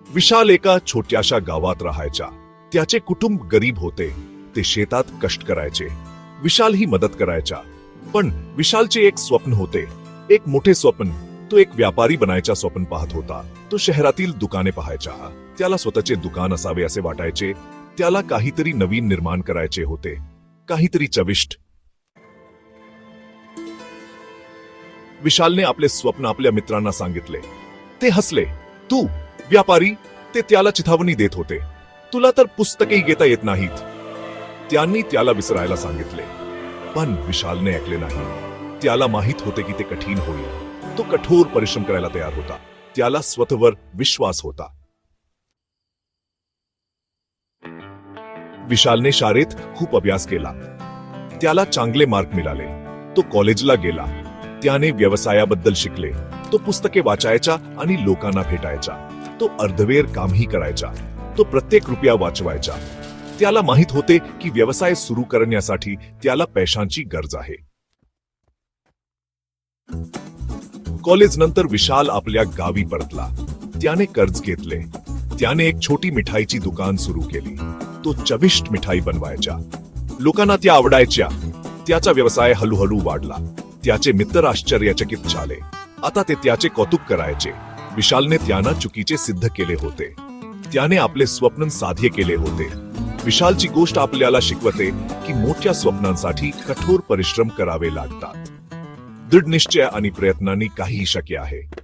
विशाल एका छोट्याशा गावात राहायचा. त्याचे कुटुंब गरीब होते. ते शेतात कष्ट करायचे. विशाल ही मदत करायचा. पण विशालचे एक स्वप्न होते, एक मोठे स्वप्न. तो एक व्यापारी बनायचा स्वप्न पाहत होता. तो शहरातील दुकाने पाहायचा. त्याला स्वतःचे दुकान असावे असे वाटायचे. त्याला काहीतरी नवीन निर्माण करायचे होते, काहीतरी चविष्ट. विशालने आपले स्वप्न आपल्या मित्रांना सांगितले. ते हसले. तू व्यापारी? ते त्याला चिथावणी देत होते. तुला तर पुस्तकेही घेता येत नाहीत. त्यांनी त्याला विसरायला सांगितले. पण विशालने ऐकले नाही. त्याला माहित होते की ते कठीण होईल. तो कठोर परिश्रम करायला तयार होता. त्याला स्वतःवर विश्वास होता. विशालने शाळेत खूप अभ्यास केला. त्याला चांगले मार्क मिळाले. तो कॉलेजला गेला. त्याने व्यवसायाबद्दल शिकले. तो पुस्तके वाचायचा आणि लोकांना भेटायचा. तो अर्धवेळ कामही करायचा. तो प्रत्येक रुपया वाचवायचा. त्याला माहित होते की व्यवसाय सुरू करण्यासाठी त्याला पैशांची गरज आहे. कॉलेज नंतर विशाल आपल्या गावी परतला. त्याने कर्ज घेतले. त्याने एक छोटी मिठाईची दुकान सुरू केली. तो चविष्ट मिठाई बनवायचा. लोकांना त्या आवडायच्या. त्याचा व्यवसाय हळूहळू वाढला. त्याचे मित्र आश्चर्यचकित झाले. आता ते त्याचे कौतुक करायचे. विशालने त्यांना चुकीचे सिद्ध केले होते. त्याने आपले स्वप्न साध्य केले होते. विशालची गोष्ट आपल्याला शिकवते की मोठ्या स्वप्नांसाठी कठोर परिश्रम करावे लागतात. दृढ निश्चय आणि प्रयत्नांनी काहीही शक्य आहे.